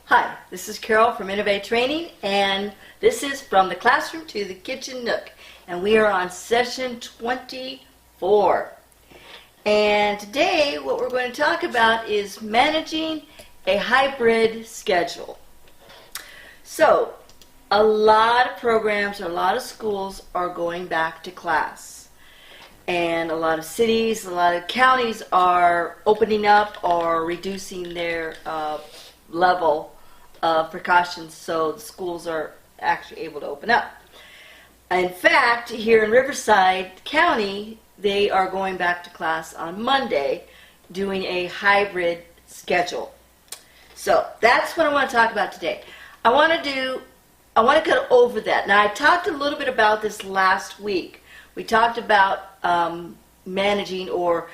Hi, this is Carol from Innovate Training, and this is From the Classroom to the Kitchen Nook, and we are on session 24. And today what we're going to talk about is managing a hybrid schedule. So, a lot of programs, a lot of schools are going back to class. And a lot of cities, a lot of counties are opening up or reducing their level of precautions so the schools are actually able to open up. In fact, here in Riverside County, they are going back to class on Monday, doing a hybrid schedule. So that's what I want to talk about today. I want to go over that. Now, I talked a little bit about this last week. We talked about managing or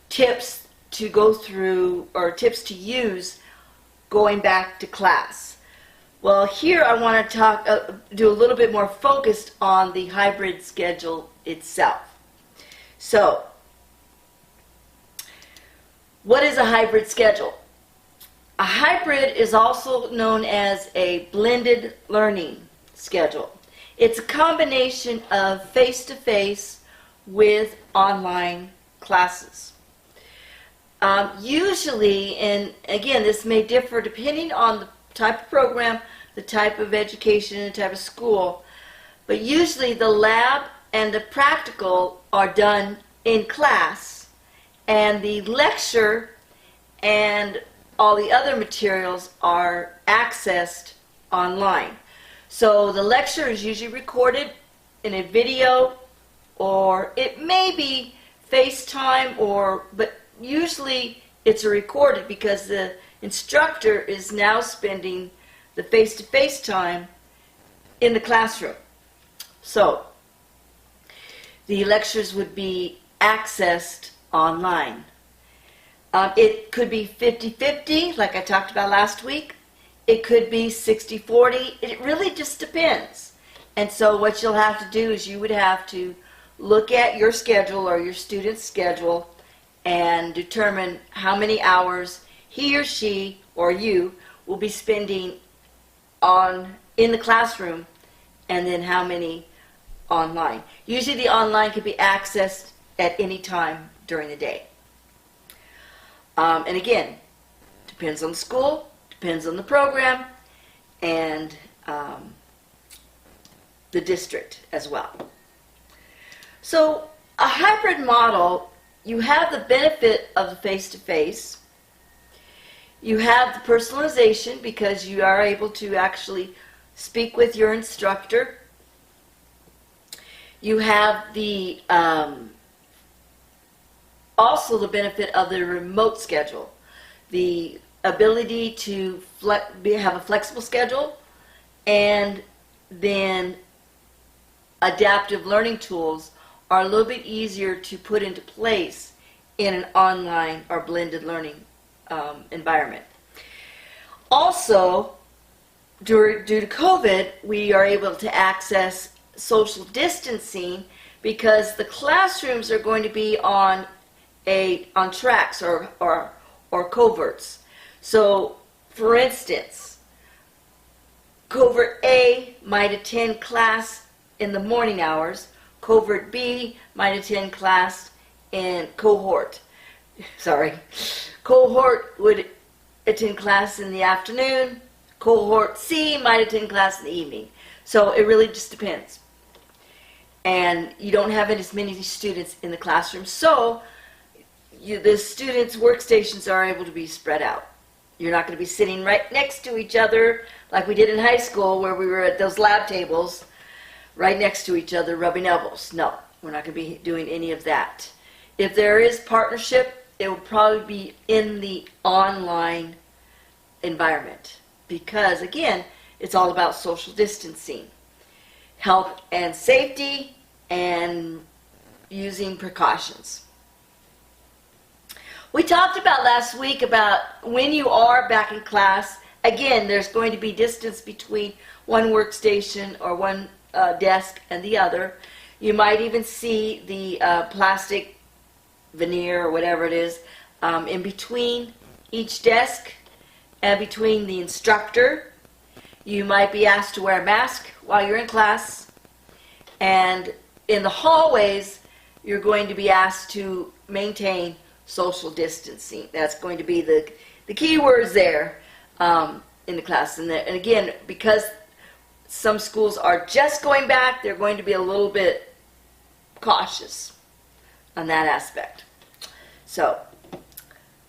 tips to go through or tips to use going back to class. Well, here I want to do a little bit more focused on the hybrid schedule itself. So, what is a hybrid schedule? A hybrid is also known as a blended learning schedule. It's a combination of face-to-face with online classes. Usually, and again, this may differ depending on the type of program, the type of education, and the type of school, but usually the lab and the practical are done in class, and the lecture and all the other materials are accessed online. So the lecture is usually recorded in a video, or it may be FaceTime, but usually it's a recorded because the instructor is now spending the face-to-face time in the classroom. So the lectures would be accessed online. It could be 50-50, like I talked about last week. It could be 60-40. It really just depends. And so what you'll have to do is you would have to look at your schedule or your student's schedule and determine how many hours he or she or you will be spending in the classroom, and then how many online. Usually the online can be accessed at any time during the day. And again, depends on the school, depends on the program, and the district as well. So a hybrid model, you have the benefit of the face-to-face. You have the personalization because you are able to actually speak with your instructor. You have the also the benefit of the remote schedule, the ability to have a flexible schedule, and then adaptive learning tools are a little bit easier to put into place in an online or blended learning environment. Also, due to COVID, we are able to access social distancing because the classrooms are going to be on tracks or coverts. So, for instance, covert A might attend class in the morning hours. Covert B might attend class in cohort. Cohort would attend class in the afternoon. Cohort C might attend class in the evening. So it really just depends. And you don't have as many students in the classroom, so the students' workstations are able to be spread out. You're not going to be sitting right next to each other like we did in high school where we were at those lab tables right next to each other rubbing elbows. No, we're not going to be doing any of that. If there is partnership, it will probably be in the online environment because, again, it's all about social distancing, health and safety, and using precautions. We talked about last week about when you are back in class, again, there's going to be distance between one workstation or one desk and the other. You might even see the plastic veneer or whatever it is in between each desk and between the instructor. You might be asked to wear a mask while you're in class. And in the hallways, you're going to be asked to maintain social distancing. That's going to be the key words there in the class. And again, because some schools are just going back, they're going to be a little bit cautious on that aspect. So,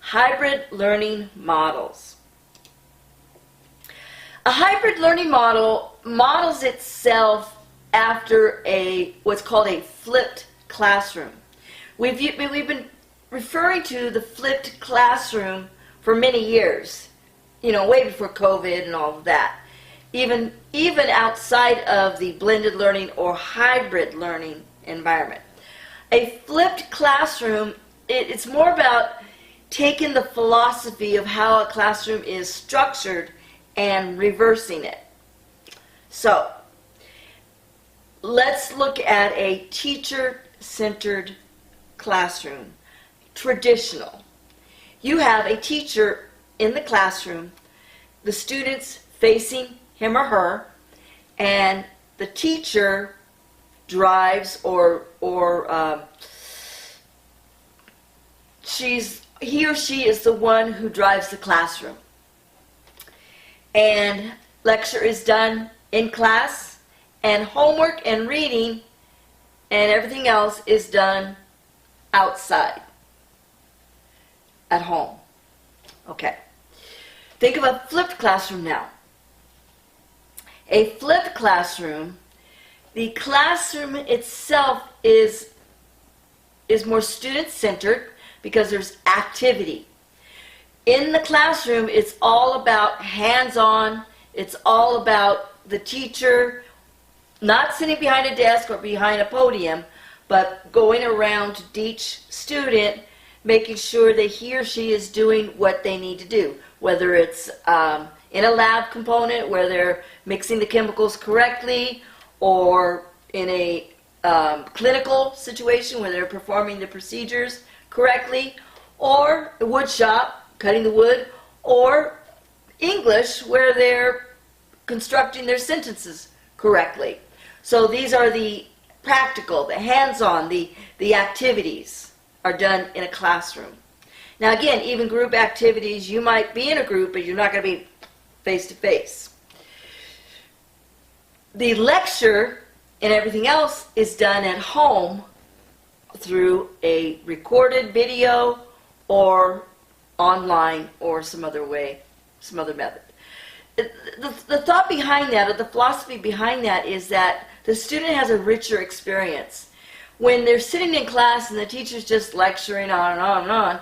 hybrid learning models. A hybrid learning model models itself after what's called a flipped classroom. We've been referring to the flipped classroom for many years, way before COVID and all of that. Even outside of the blended learning or hybrid learning environment. A flipped classroom, it's more about taking the philosophy of how a classroom is structured and reversing it. So, let's look at a teacher-centered classroom. Traditional. You have a teacher in the classroom, the students facing him or her, and the teacher drives or he or she is the one who drives the classroom. And lecture is done in class, and homework and reading and everything else is done outside, at home. Okay. Think of a flipped classroom now. A flipped classroom, the classroom itself is more student-centered because there's activity. In the classroom, it's all about hands-on. It's all about the teacher not sitting behind a desk or behind a podium, but going around to each student, making sure that he or she is doing what they need to do, whether it's in a lab component where they're mixing the chemicals correctly, or in a clinical situation where they're performing the procedures correctly, or a wood shop, cutting the wood, or English where they're constructing their sentences correctly. So these are the practical, the hands-on, the activities are done in a classroom. Now again, even group activities, you might be in a group, but you're not going to be face-to-face. The lecture and everything else is done at home through a recorded video or online or some other way, some other method. The thought behind that, or the philosophy behind that, is that the student has a richer experience. When they're sitting in class and the teacher's just lecturing on and on and on,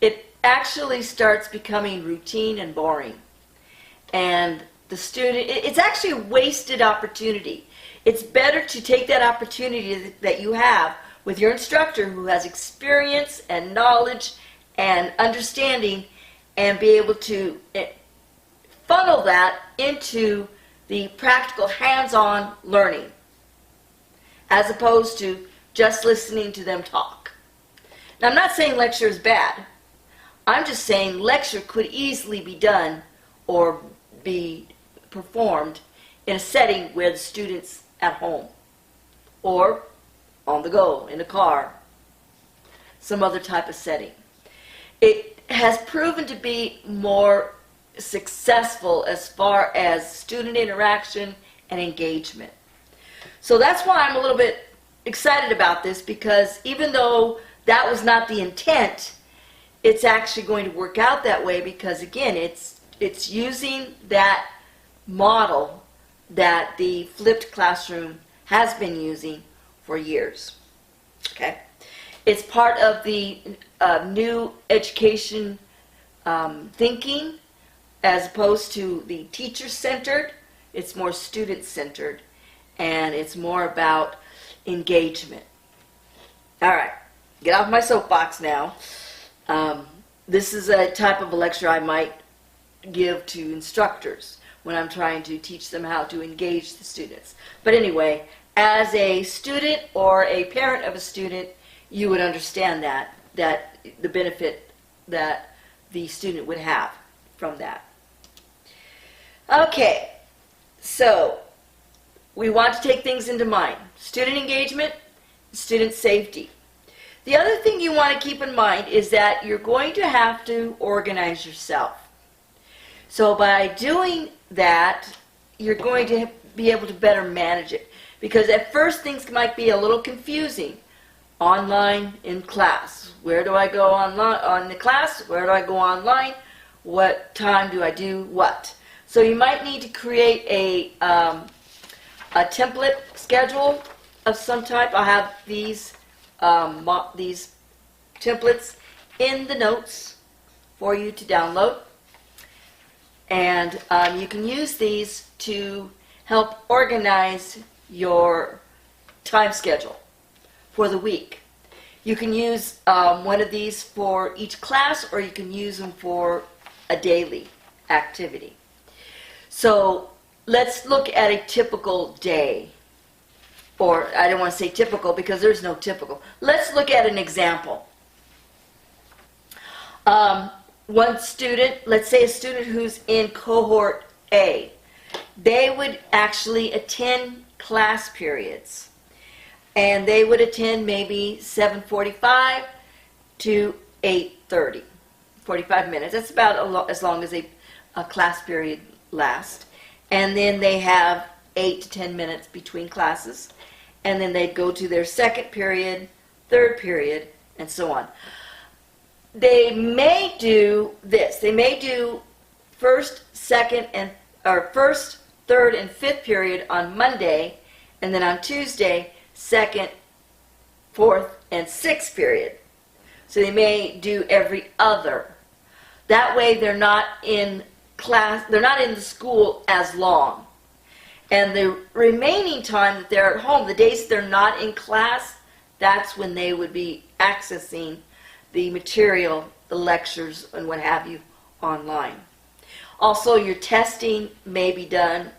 it actually starts becoming routine and boring. And the student, it's actually a wasted opportunity. It's better to take that opportunity that you have with your instructor who has experience and knowledge and understanding, and be able to funnel that into the practical hands-on learning, as opposed to just listening to them talk. Now, I'm not saying lecture is bad. I'm just saying lecture could easily be done or be performed in a setting where the student's at home or on the go, in a car, some other type of setting. It has proven to be more successful as far as student interaction and engagement. So that's why I'm a little bit excited about this, because even though that was not the intent, it's actually going to work out that way, because again, it's using that model that the flipped classroom has been using for years. Okay, it's part of the new education thinking, as opposed to the teacher-centered. It's more student-centered, and it's more about engagement. All right, get off my soapbox now. This is a type of a lecture I might give to instructors when I'm trying to teach them how to engage the students. But anyway, as a student or a parent of a student, you would understand that the benefit that the student would have from that. Okay, so we want to take things into mind. Student engagement, student safety. The other thing you want to keep in mind is that you're going to have to organize yourself. So by doing that, you're going to be able to better manage it. Because at first things might be a little confusing. Online, in class. Where do I go online on the class? Where do I go online? What time do I do what? So you might need to create a template schedule of some type. I have these templates in the notes for you to download. And you can use these to help organize your time schedule for the week. You can use one of these for each class, or you can use them for a daily activity. So let's look at a typical day. Or I don't want to say typical because there's no typical. Let's look at an example. One student, let's say a student who's in cohort A, they would actually attend class periods. And they would attend maybe 7:45 to 8:30, 45 minutes. That's about as long as a class period lasts. And then they have 8 to 10 minutes between classes. And then they'd go to their second period, third period, and so on. They may do this. They may do first, third, and fifth period on Monday, and then on Tuesday, second, fourth, and sixth period. So they may do every other. That way they're not in class, they're not in the school as long. And the remaining time that they're at home, the days they're not in class, that's when they would be accessing the material, the lectures, and what have you online. Also, your testing may be done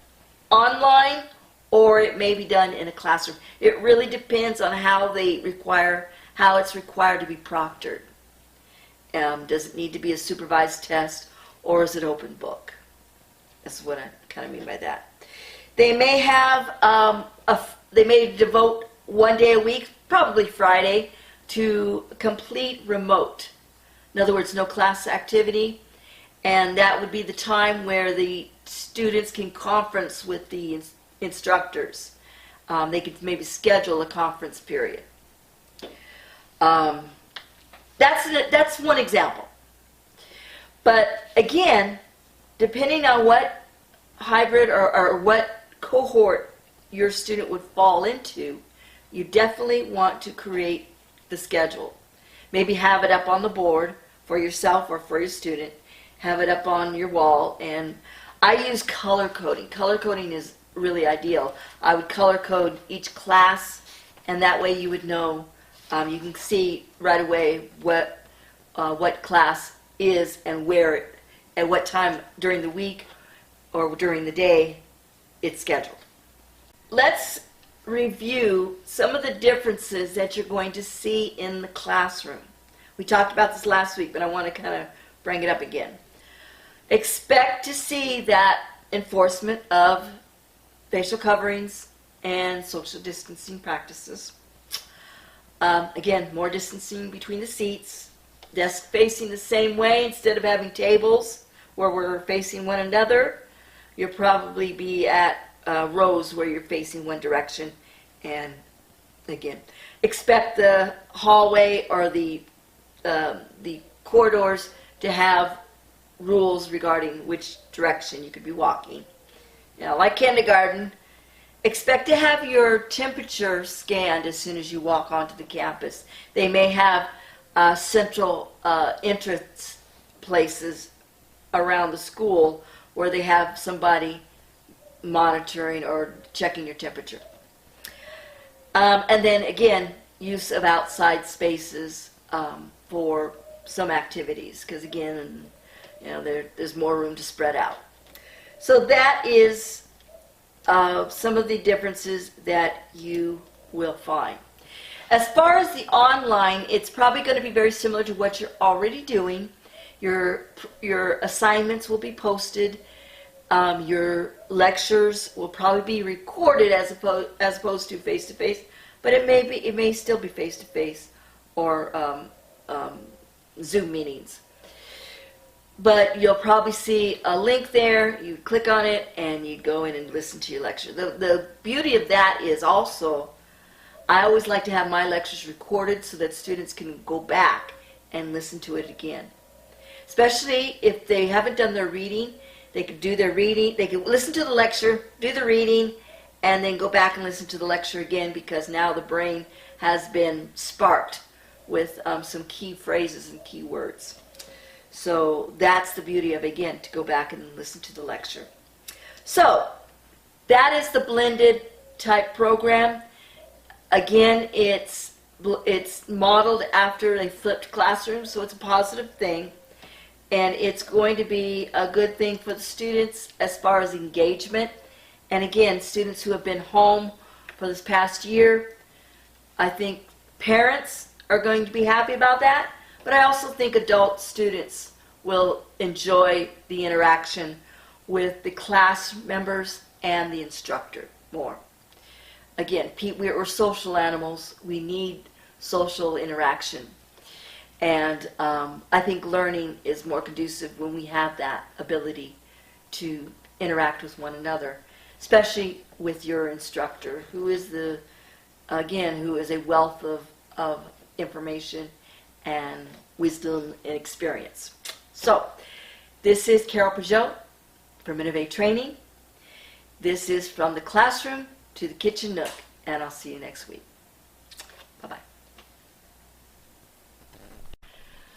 online, or it may be done in a classroom. It really depends on how it's required to be proctored. Does it need to be a supervised test, or is it open book? That's what I kind of mean by that. They may have, they may devote one day a week, probably Friday, to complete remote. In other words, no class activity. And that would be the time where the students can conference with the instructors. They could maybe schedule a conference period. That's one example. But again, depending on what hybrid or what cohort your student would fall into, you definitely want to create the schedule. Maybe have it up on the board for yourself or for your student. Have it up on your wall. And I use color coding. Color coding is really ideal. I would color code each class, and that way you would know, you can see right away what class is and where, at what time during the week or during the day it's scheduled. Let's review some of the differences that you're going to see in the classroom. We talked about this last week, but I want to kind of bring it up again. Expect to see that enforcement of facial coverings and social distancing practices. Again, more distancing between the seats, desks facing the same way instead of having tables where we're facing one another. You'll probably be at rows where you're facing one direction. And again, expect the hallway or the corridors to have rules regarding which direction you could be walking. You know, like kindergarten, expect to have your temperature scanned as soon as you walk onto the campus. They may have central entrance places around the school where they have somebody monitoring or checking your temperature. And then again, use of outside spaces for some activities, because again, you know, there's more room to spread out. So that is some of the differences that you will find. As far as the online, it's probably going to be very similar to what you're already doing. Your assignments will be posted Your lectures will probably be recorded as opposed to face-to-face, but it may still be face-to-face or Zoom meetings. But you'll probably see a link there. You click on it and you go in and listen to your lecture. The beauty of that is also, I always like to have my lectures recorded so that students can go back and listen to it again. Especially if they haven't done their reading, they could do their reading, they could listen to the lecture, do the reading, and then go back and listen to the lecture again, because now the brain has been sparked with some key phrases and key words. So that's the beauty of, again, to go back and listen to the lecture. So that is the blended type program. Again, it's modeled after a flipped classroom, so it's a positive thing. And it's going to be a good thing for the students as far as engagement. And again, students who have been home for this past year, I think parents are going to be happy about that. But I also think adult students will enjoy the interaction with the class members and the instructor more. Again, we're social animals. We need social interaction. And I think learning is more conducive when we have that ability to interact with one another, especially with your instructor, who is who is a wealth of information and wisdom and experience. So, this is Carol Peugeot from Innovate Training. This is From the Classroom to the Kitchen Nook, and I'll see you next week. Bye-bye.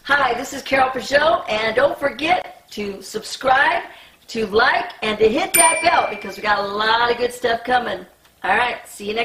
Hi, this is Carol Peugeot, and don't forget to subscribe, to like, and to hit that bell, because we got a lot of good stuff coming. All right, see you next